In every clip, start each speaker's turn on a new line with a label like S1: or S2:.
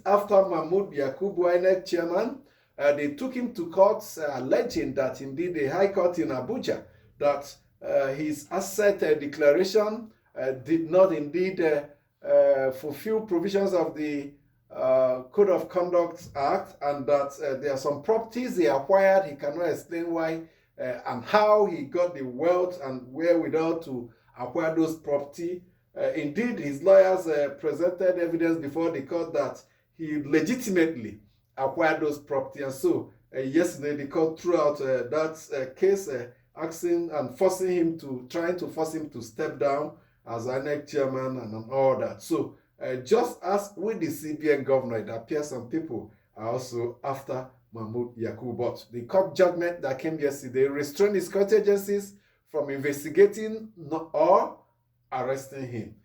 S1: after Mahmood Yakubu, INEC chairman. They took him to court, alleging that indeed the High Court in Abuja, that his asset declaration did not indeed fulfill provisions of the Code of Conduct Act, and that there are some properties he acquired. He cannot explain why and how he got the wealth and wherewithal to acquire those property. Indeed, his lawyers presented evidence before the court that he legitimately acquired those property. And so yesterday the court threw out that case, asking and trying to force him to step down as INEC chairman and all that. So just as with the CBN governor, it appears some people are also after Mahmood Yakubu. But the court judgment that came yesterday restrained the security agencies from investigating or arresting him.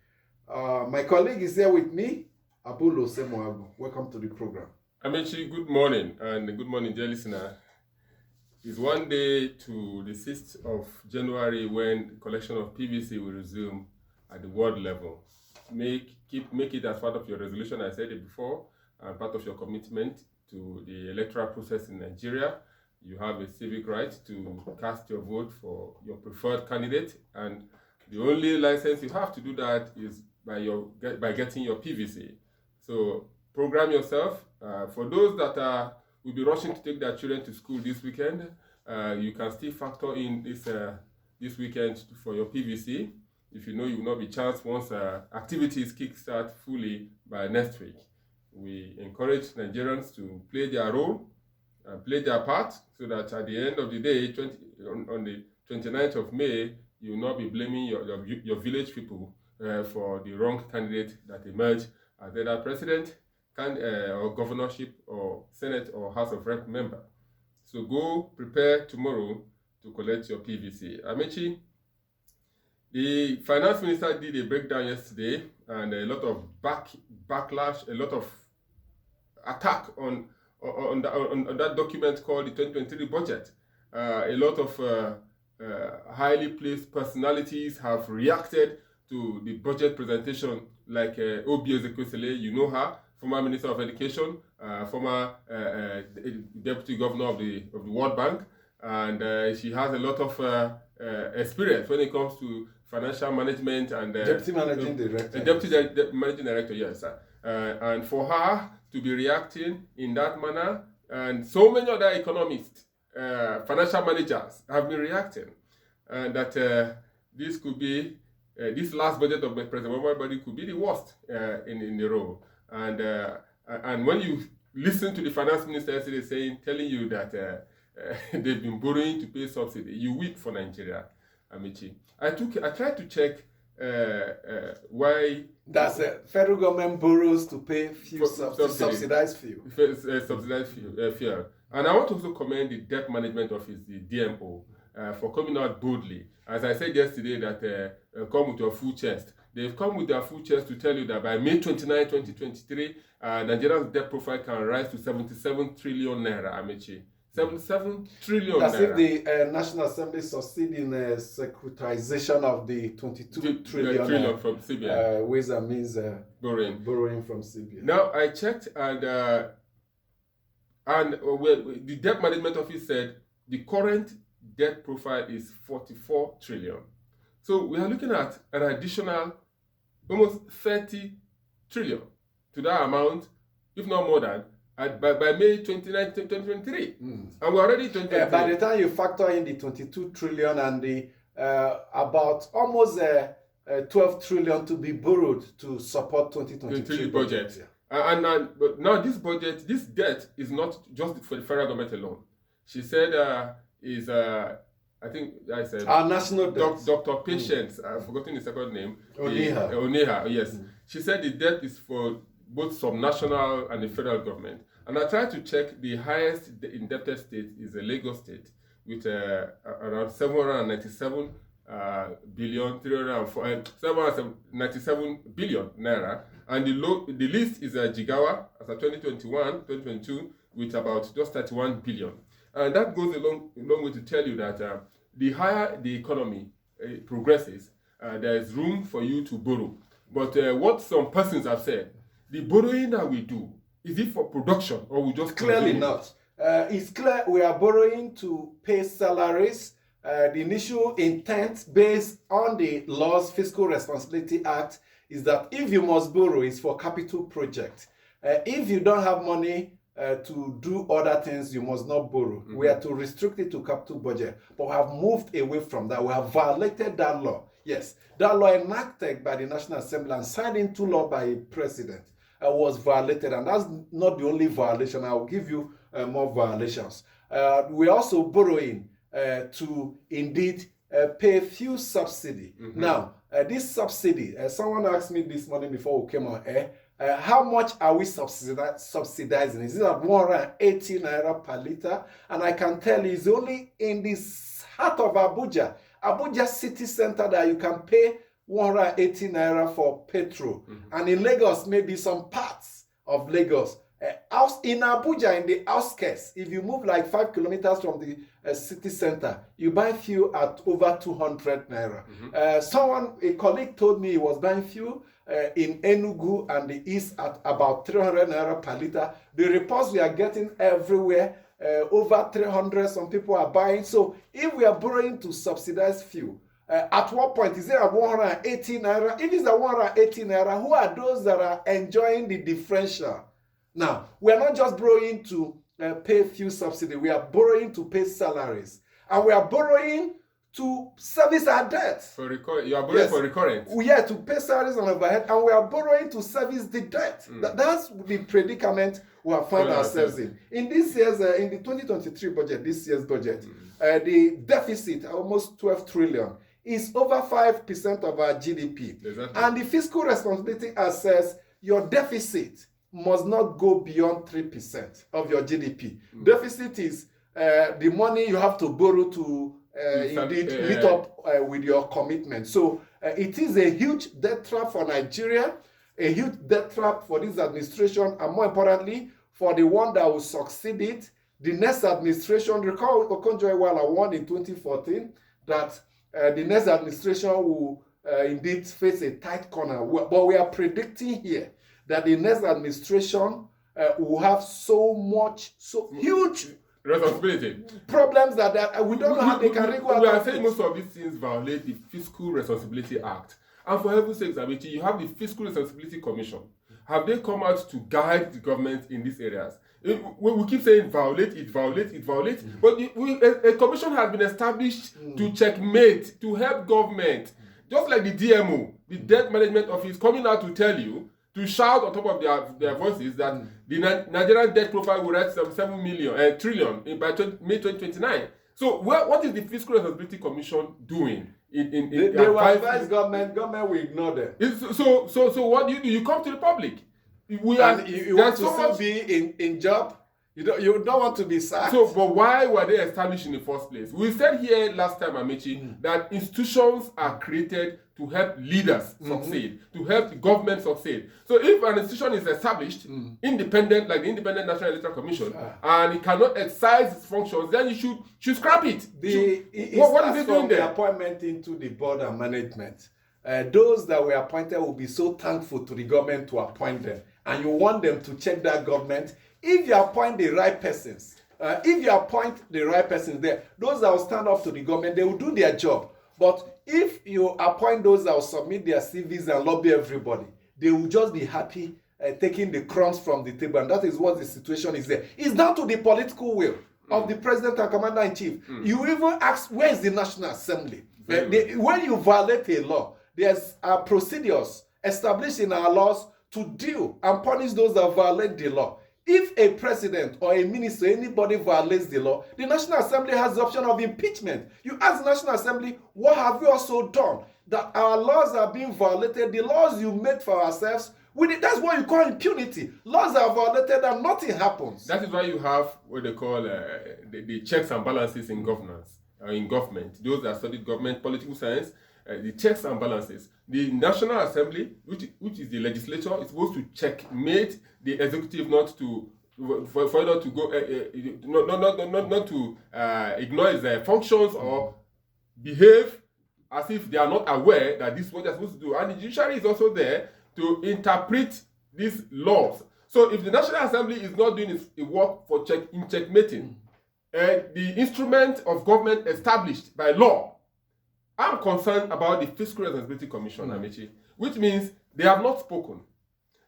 S1: My colleague is here with me, Abulo Semoagu. Welcome to the program.
S2: Amechi, good morning, and good morning, dear listener. It's one day to the 6th of January when collection of PVC will resume at the world level. Make it as part of your resolution, I said it before, and part of your commitment to the electoral process in Nigeria. You have a civic right to cast your vote for your preferred candidate, and the only license you have to do that is by getting your PVC. So program yourself. For those that will be rushing to take their children to school this weekend, you can still factor in this weekend for your PVC. If you know you will not be chanced once activities kickstart fully by next week. We encourage Nigerians to play their role, play their part, so that at the end of the day, on the 29th of May, you will not be blaming your village people for the wrong candidate that emerged as either president, or governorship, or Senate, or House of Rep member. So go prepare tomorrow to collect your PVC. Amechi, the finance minister did a breakdown yesterday, and a lot of backlash, a lot of attack on that document called the 2023 budget. A lot of highly placed personalities have reacted to the budget presentation, like Obi Ezekwesili, you know her, former Minister of Education, former Deputy Governor of the World Bank, and she has a lot of experience when it comes to financial management and
S1: Deputy Managing Director.
S2: Deputy Managing Director, yes. And for her to be reacting in that manner, and so many other economists, financial managers have been reacting, and that this could be this last budget of President Muhammadu could be the worst in the role. And when you listen to the finance minister yesterday telling you that they've been borrowing to pay subsidy, you weep for Nigeria, Amici. I tried to check why
S1: that's federal government borrows to pay fuel subsidized fuel.
S2: Subsidized fuel. And I want to also commend the Debt Management Office, the DMO, for coming out boldly. As I said yesterday, that come with your full chest. They've come with their full chest to tell you that by May 29, 2023, Nigeria's debt profile can rise to 77 trillion naira, Amechi. 77 trillion
S1: naira. As if the National Assembly succeed in securitization of the 22 trillion
S2: from CBN.
S1: Ways and means borrowing from CBN.
S2: Now, I checked, and the Debt Management Office said the current debt profile is 44 trillion. So we are looking at an additional almost 30 trillion to that amount, if not more than, by May 29, 2023. And we're already 2023.
S1: By the time you factor in the 22 trillion and the about almost 12 trillion to be borrowed to support 2023
S2: budget. Yeah. But now this debt is not just for the federal government alone. She said I think I said
S1: our national debt.
S2: Dr. Patience, I've forgotten the second name.
S1: Oneha,
S2: yes. She said the debt is for both subnational and the federal government. And I tried to check, the highest indebted state is the Lagos state, with around 797 billion, 797 billion naira. And the least is Jigawa as of 2021-2022 with about just 31 billion. And that goes a long way to tell you that the higher the economy progresses, there is room for you to borrow. But what some persons have said, the borrowing that we do Is it for production or we just
S1: Clearly
S2: consume it?
S1: not. It's clear we are borrowing to pay salaries. The initial intent based on the law's Fiscal Responsibility Act is that if you must borrow, it's for capital project. If you don't have money to do other things, you must not borrow. Mm-hmm. We are to restrict it to capital budget, but we have moved away from that. We have violated that law. Yes, that law enacted by the National Assembly and signed into law by a president was violated, and that's not the only violation. I will give you more violations. We're also borrowing to indeed pay fuel subsidy. Mm-hmm. Now, this subsidy, someone asked me this morning before we came on air, how much are we subsidizing? Is it at 180 naira per liter? And I can tell you, it's only in the heart of Abuja city center, that you can pay 180 naira for petrol. Mm-hmm. And in Lagos, maybe some parts of Lagos. In Abuja, in the outskirts, if you move like 5 kilometers from the city center, you buy fuel at over 200 naira. Mm-hmm. A colleague told me he was buying fuel in Enugu and the east at about 300 naira per liter. The reports we are getting everywhere, over 300, some people are buying. So if we are borrowing to subsidize fuel, at what point is it at 180 naira? If it's at 180 naira, who are those that are enjoying the differential? Now, we are not just borrowing to pay fuel subsidy. We are borrowing to pay salaries. And we are borrowing to service our debt.
S2: You are borrowing for recurrent.
S1: Yeah, to pay salaries and overhead. And we are borrowing to service the debt. That's the predicament we have found ourselves in. In this year's, in the 2023 budget, this year's budget, the deficit, almost 12 trillion, is over 5% of our GDP.
S2: Exactly.
S1: And the Fiscal Responsibility Act says your deficit must not go beyond 3% of your GDP. Deficit is the money you have to borrow to indeed meet up with your commitment. So it is a huge debt trap for Nigeria, a huge debt trap for this administration, and more importantly, for the one that will succeed it. The next administration, recall Okonjo-Iweala won in 2014, that the next administration will indeed face a tight corner. But we are predicting here that the next administration will have so huge
S2: responsibility
S1: problems that we don't know how they can wriggle out.
S2: We are saying most of these things violate the Fiscal Responsibility Act. And for heaven's sake, Amici, you have the Fiscal Responsibility Commission. Have they come out to guide the government in these areas? We keep saying violate it. But a commission has been established to checkmate, to help government. Just like the DMO, the Debt Management Office, coming out to tell you, to shout on top of their voices that the Nigerian debt profile will reach some 7 trillion by May 2029. So what is the Fiscal Responsibility Commission doing?
S1: They will advise government will ignore them.
S2: So what do? You come to the public.
S1: You want to still be in job. You don't want to be sacked.
S2: So, but why were they established in the first place? We said here last time, Amici, that institutions are created to help leaders succeed, to help the government succeed. So if an institution is established, independent, like the Independent National Electoral Commission, and it cannot exercise its functions, then you should scrap it. What is it doing there?
S1: The appointment into the board and management. Those that were appointed will be so thankful to the government to appoint them. And you want them to check that government. If you appoint the right persons, there, those that will stand up to the government, they will do their job. But if you appoint those that will submit their CVs and lobby everybody, they will just be happy taking the crumbs from the table. And that is what the situation is there. It's down to the political will of the president and commander-in-chief. You even ask, where is the National Assembly? When you violate a law, there's procedures established in our laws to deal and punish those that violate the law. If a president or a minister, anybody violates the law, the National Assembly has the option of impeachment. You ask the National Assembly, what have you also done? That our laws are being violated, the laws you made for ourselves, that's what you call impunity. Laws are violated and nothing happens.
S2: That is why you have what they call the checks and balances in governance, in government. Those that studied government, political science, the checks and balances. The National Assembly, which is the legislature, is supposed to checkmate the executive not to go not to ignore its functions or behave as if they are not aware that this is what they're supposed to do. And the judiciary is also there to interpret these laws. So if the National Assembly is not doing its work for checkmating the instrument of government established by law, I'm concerned about the Fiscal Responsibility Commission, Amaechi, which means they have not spoken.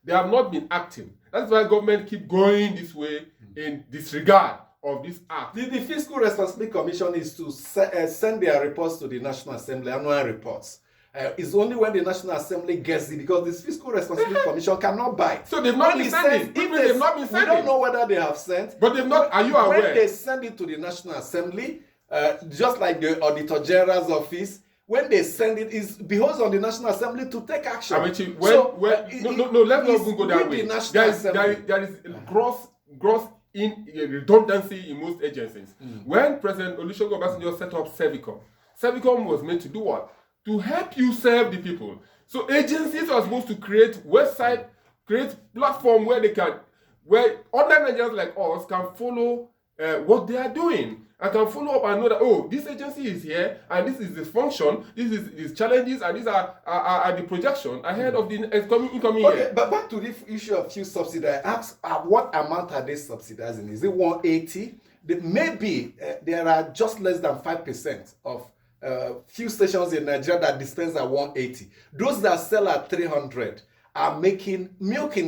S2: They have not been acting. That's why government keep going this way in disregard of this act.
S1: The Fiscal Responsibility Commission is to send their reports to the National Assembly, annual reports. It's only when the National Assembly gets it, because this Fiscal Responsibility Commission cannot buy.
S2: So they've not been sending. They've not been sending.
S1: We don't know whether they have sent.
S2: But they've not. Are you aware?
S1: When they send it to the National Assembly, just like the Auditor General's office, when they send it, is behoves on the National Assembly to take action.
S2: Amaechi, let's not even go that way. There is gross redundancy in most agencies. When President Olusegun Obasanjo set up Servicom was meant to do what? To help you serve the people. So agencies are supposed to create website, create platform where other Nigerians like us can follow what they are doing. I can follow up and know that, oh, this agency is here, and this is the function, this is its challenges, and these are the projection ahead of the incoming year.
S1: But back to the issue of fuel subsidy, I asked what amount are they subsidizing? Is it 180? Maybe there are just less than 5% of fuel stations in Nigeria that dispense at 180. Those that sell at 300 are milking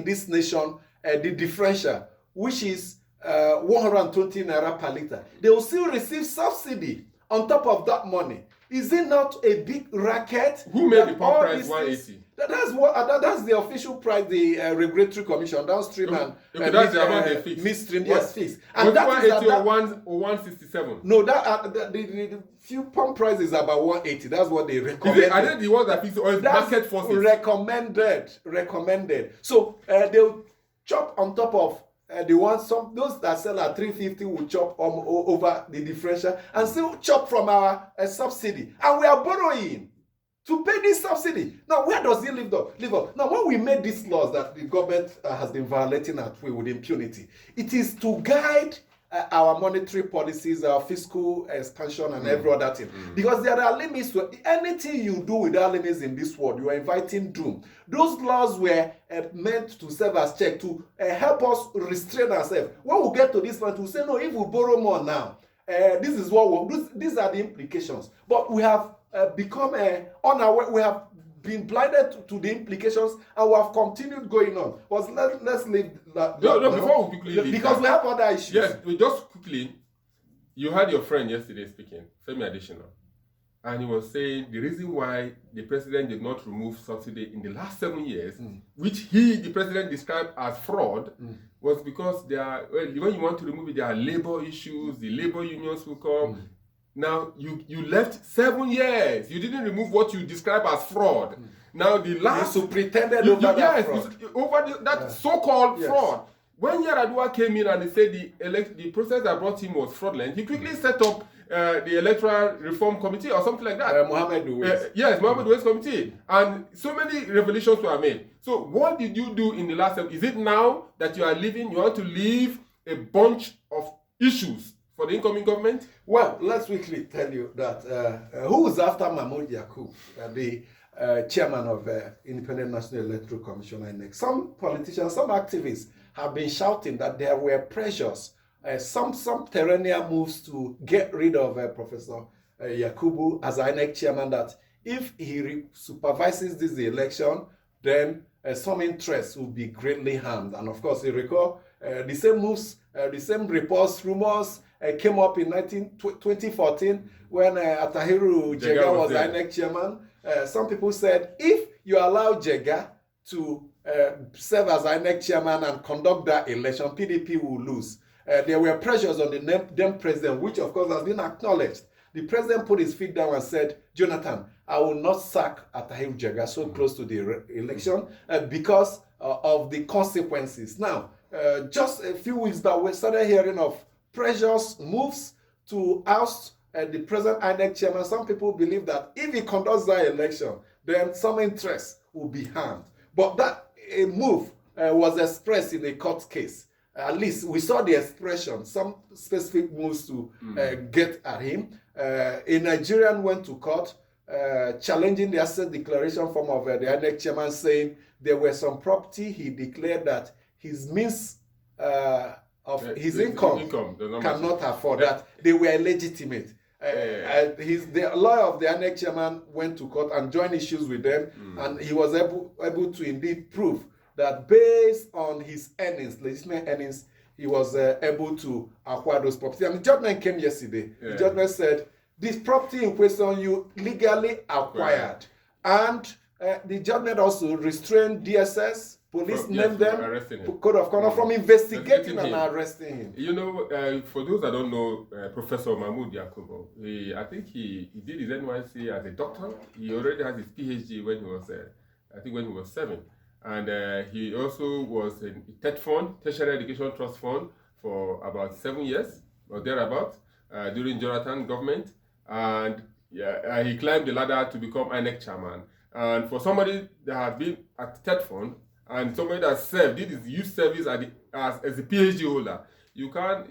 S1: this nation the differential, which is 120 naira per liter. They will still receive subsidy on top of that money. Is it not a big racket?
S2: Who made the pump price 180?
S1: That's the official price, the regulatory commission, downstream and
S2: that's the amount they fixed.
S1: Midstream,
S2: yes,
S1: fixed.
S2: And that 180 or 167?
S1: No, the fuel pump price is about 180. That's what they recommend.
S2: Are they the ones that fix, or is market forces?
S1: Recommended. So they'll chop on top of those that sell at 350 will chop over the differential and still chop from our subsidy, and we are borrowing to pay this subsidy. Now, where does it live up? Now, when we made these laws that the government has been violating at will with impunity, it is to guide our monetary policies, our fiscal expansion, and every other thing. Because there are limits to anything you do without limits in this world. You are inviting doom. Those laws were meant to serve as check to help us restrain ourselves. When we get to this point, we say, no, if we borrow more now, these are the implications. But we have become unaware. We have been blinded to the implications, and we have continued going on. But let's leave that.
S2: Before we quickly leave,
S1: because we have other issues.
S2: Yes, just quickly. You heard your friend yesterday speaking, Femi Adesina, and he was saying the reason why the president did not remove subsidy in the last 7 years, which the president described as fraud, was because when you want to remove it, there are labor issues. The labor unions will come. Now, you left 7 years. You didn't remove what you describe as fraud. Now, the last...
S1: You pretended over that fraud.
S2: Over that so-called fraud. When Yar'Adua came in and he said the process that brought him was fraudulent, he quickly set up the Electoral Reform Committee or something like that.
S1: Mohammed Uwais.
S2: Yes, Mohammed Uwais Committee. And so many revelations were made. So what did you do in the last... Is it now that you want to leave a bunch of issues for the incoming government?
S1: Well, let's quickly tell you that who is after Mahmoud Yakub, the chairman of Independent National Electoral Commission, INEC. Some politicians, some activists have been shouting that there were pressures, some subterranean moves to get rid of Professor Yakubu as INEC chairman, that if he supervises this election, then some interests will be greatly harmed. And of course, you recall the same moves, the same reports, rumors, came up in 2014 when Atahiru Jega was INEC chairman. Some people said, if you allow Jega to serve as INEC chairman and conduct that election, PDP will lose. There were pressures on the then president, which of course has been acknowledged. The president put his feet down and said, Jonathan, I will not sack Atahiru Jega so close to the election because of the consequences. Now, just a few weeks back, we started hearing of pressures, moves to oust the present INEC chairman. Some people believe that if he conducts that election, then some interests will be harmed. But that move was expressed in a court case. At least we saw the expression, some specific moves to get at him. A Nigerian went to court challenging the asset declaration form of the INEC chairman, saying there were some property he declared that his means of his
S2: the
S1: income
S2: does not
S1: cannot afford that. They were illegitimate. The lawyer of the INEC chairman went to court and joined issues with them, and he was able to indeed prove that based on his earnings, legitimate earnings, he was able to acquire those properties. And the judgment came yesterday. The judgment said, this property in question you legally acquired. And the judgment also restrained DSS, police named them, Code of Conduct, from investigating and arresting him.
S2: You know, for those that don't know, Professor Mahmood Yakubu, I think he did his NYC as a doctor. He already has his PhD when he was, I think when he was 7. And he also was in TED Fund, Tertiary Education Trust Fund, for about 7 years or thereabout during Jonathan government. And he climbed the ladder to become INEC chairman. And for somebody that had been at TED Fund and somebody that served, did his youth service as a PhD holder,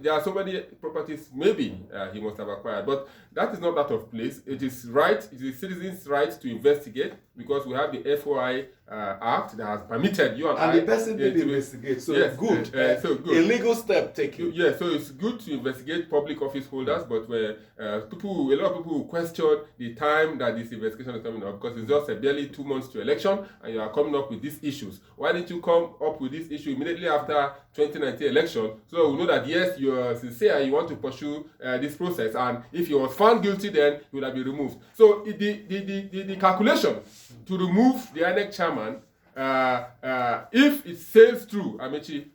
S2: there are so many properties maybe he must have acquired, but that is not that of place. It is right, it is citizens' right to investigate, because we have the FOI Act that has permitted you and I.
S1: And the person did investigate, so yes, good. So good. A legal step taken.
S2: Yeah, so it's good to investigate public office holders, but where a lot of people question the time that this investigation is coming up, because it's just barely 2 months to election, and you are coming up with these issues. Why didn't you come up with this issue immediately after 2019 election, so we know that yes, you are sincere, you want to pursue this process, and if you were found guilty, then you would have been removed. So the calculation to remove the INEC chairman, if it sails through, Amechi,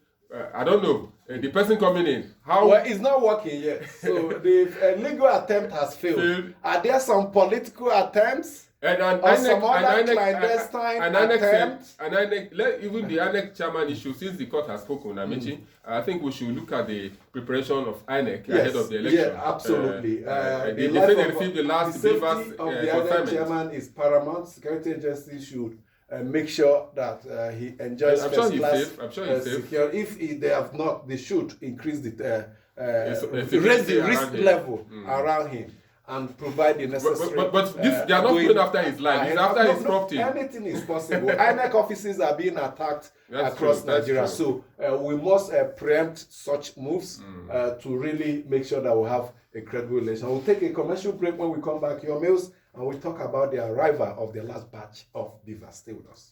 S2: I don't know, the person coming in, how...
S1: Well, it's not working yet. So the legal attempt has failed. Are there some political attempts?
S2: Even the INEC chairman issue, since the court has spoken, I think we should look at the preparation of INEC ahead of the election.
S1: Yeah, absolutely.
S2: The
S1: safety of the INEC chairman is paramount. Security agency should make sure that he enjoys first class security. If they have not, they should increase the raise the risk level around him and provide the necessary.
S2: But they are not going after his life. It's after his property.
S1: Anything is possible. INEC offices are being attacked across Nigeria, so we must preempt such moves to really make sure that we have a credible election. We'll take a commercial break. When we come back, your meals, and we'll talk about the arrival of the last batch of beavers. Stay with us.